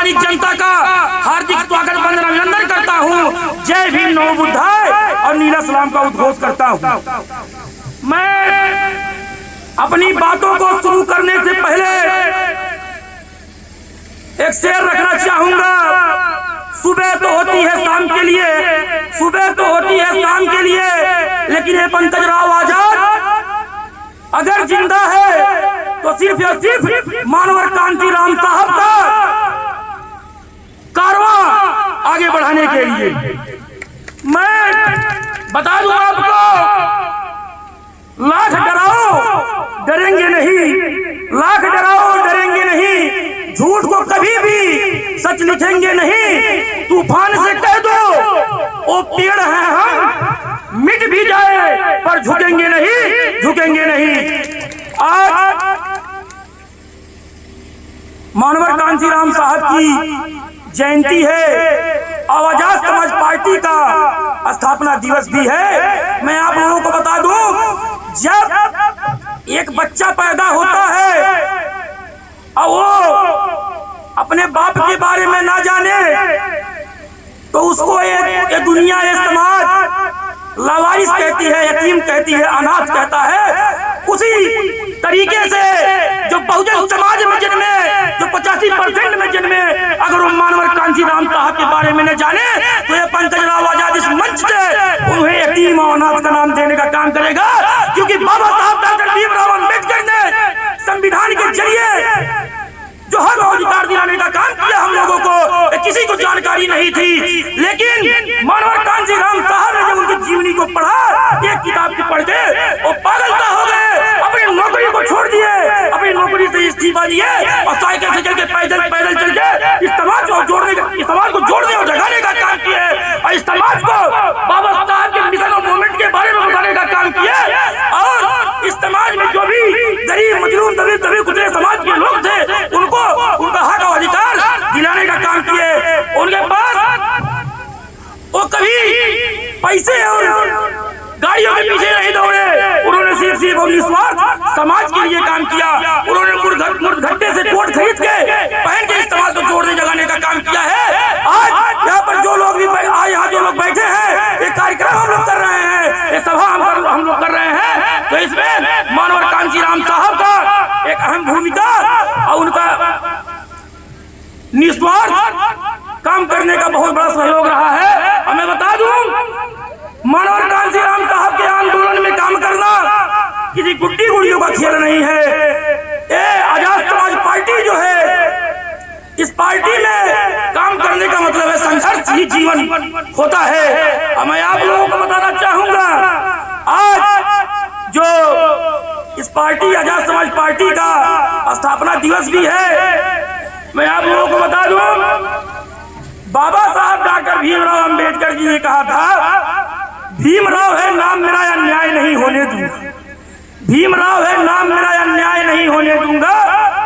सम्मानित जनता का हार्दिक स्वागत वंदन अभिनंदन करता हूँ। जय भीम, नमो बुद्धाय और नीला सलाम का उद्घोष करता हूँ। मैं अपनी बातों को शुरू करने से पहले एक शेर रखना चाहूंगा। सुबह तो होती है शाम के लिए, सुबह तो होती है शाम के लिए, लेकिन ये पंकजराव आजाद अगर जिंदा है तो सिर्फ और सिर्फ मानवर कांतीराम साहब का कारवां आगे बढ़ाने के लिए। मैं बता दूं आपको, लाख डराओ डरेंगे नहीं, लाख डराओ डरेंगे नहीं, झूठ को कभी भी सच लिखेंगे नहीं। तूफान से कह दो वो पेड़ हैं हम, मिट भी जाए पर झुकेंगे नहीं, झुकेंगे नहीं। आज मानवर कांतीराम साहब की जयंती है और आजाद समाज पार्टी का स्थापना दिवस भी है। मैं आप लोगों को बता दूं, जब एक बच्चा पैदा होता है और वो अपने बाप के बारे में ना जाने तो उसको ये दुनिया, ये समाज लावारिस कहती है, यतीम कहती है, अनाथ कहता है। उसी तरीके से जो बहुजन समाज में जन्मे, जो 85% में जन्मे, अगर वो मानवर कांतीराम साहब के बारे में न जाने तो ये पंकजराव आजाद इस मंच से उन्हें यतीम और अनाथ का नाम देने का काम करेगा। क्योंकि बाबा साहब डॉक्टर भीमराव अम्बेडकर ने संविधान के जरिए जो हक और अधिकार दिलाने का काम किया हम लोगों को, किसी को जानकारी नहीं थी। लेकिन मानवर कांतीराम साहब ने जब उनकी जीवनी को पढ़ा, एक किताब की पढ़ के वो पागलता हो गए, अपनी नौकरी को छोड़ दिए, अपनी नौकरी से इस्तीफा दिए और साइकिल से चल के पैदल चल के इस समाज को जोड़ने, इस समाज को जोड़ने और जगाने का काम किए और इस समाज को बाबा साहब के मिशन और मूवमेंट के बारे में बताने का काम किए। और इस समाज में जो भी गरीब, मजलूम, दबे कुचले समाज के लोग थे, उनको उनका हक और अधिकार दिलाने का काम किए। उनके पास वो कभी पैसे और गाड़ियों के पीछे नहीं दौड़े, उन्होंने सिर्फ और निस्वार्थ समाज के लिए काम किया। उन्होंने मुर्दघट्टे से कोट खरीद के पहन के इस समाज को जोड़ने जगाने का काम किया है। आज यहाँ पर जो लोग भी यहाँ जो लोग बैठे हैं, ये कार्यक्रम हम लोग कर रहे हैं, ये सभा हम लोग कर रहे हैं, तो इसमें मानवर कांतीराम साहब का एक अहम भूमिका और उनका निस्वार्थ काम करने का बहुत बड़ा सहयोग रहा है। और मैं बता दूं, मानवर कांतीराम साहब के आंदोलन में काम करना किसी गुड्डी गुड़ियों का खेल नहीं है। ये आजाद समाज पार्टी जो है, इस पार्टी में काम करने का मतलब है संघर्ष ही जीवन होता है। और मैं आप लोगों को बताना चाहूंगा, आज जो इस पार्टी, आजाद समाज पार्टी का स्थापना दिवस भी है, मैं आप लोगों को बता दूं, बाबा साहब डॉक्टर भीमराव अम्बेडकर जी ने कहा था, भीमराव है नाम मेरा, अन्याय नहीं होने दूंगा। भीमराव है नाम मेरा, अन्याय नहीं होने दूंगा।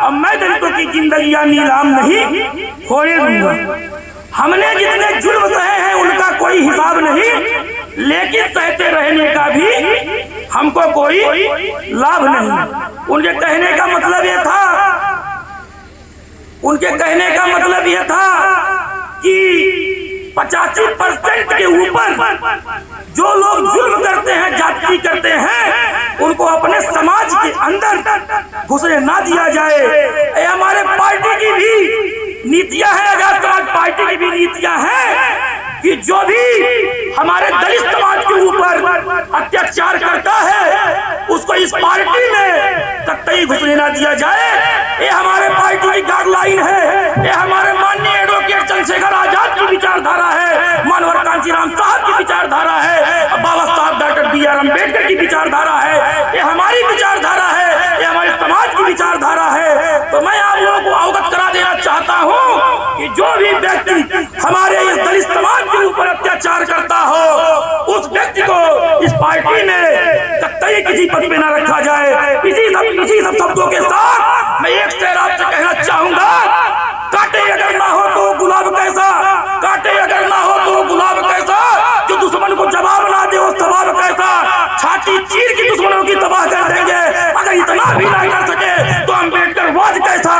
अब मैं दलितों की जिंदगी नीलाम नहीं होने दूंगा। हमने जितने जुल्म सहे हैं उनका कोई हिसाब नहीं, लेकिन सहते रहने का भी हमको कोई लाभ नहीं। उनके कहने का मतलब यह था, उनके कहने का मतलब यह था कि 85% के ऊपर जो लोग जुल्म करते हैं, जाति करते हैं, उनको अपने समाज के अंदर घुसने ना दिया जाए। ये हमारे पार्टी की भी नीतियां हैं, आजाद समाज पार्टी की भी नीतियां हैं कि जो भी हमारे दलित समाज के ऊपर अत्याचार करता है उसको इस पार्टी में कतई घुसने ना दिया जाए। ये हमारे पार्टी की गाइडलाइन है, ये हमारे माननीय एडवोकेट चंद्रशेखर आजाद की विचारधारा है, मानवर कांतीराम साहब की विचारधारा है, बाबा साहब डॉक्टर BR अम्बेडकर की विचारधारा है, ये हमारी विचारधारा है, ये हमारे समाज की विचारधारा है। तो मैं आप लोगों को अवगत करा देना चाहता हूँ कि जो भी व्यक्ति हमारे इस दलित समाज के ऊपर अत्याचार करता हो, उस व्यक्ति को इस पार्टी में कतई किसी पद पे न रखा जाए। इसी सब शब्दों के साथ मैं एक शेर आपसे कहना चाहूंगा, काटे अगर ना हो तो गुलाब कैसा, काटे अगर ना हो तो गुलाब कैसा, जो दुश्मन को जवाब ना दे वो सवाब कैसा, छाती चीर के दुश्मनों की तबाह कर देंगे। अगर इतना भी ना कर सके तो अम्बेडकर वाद कैसा,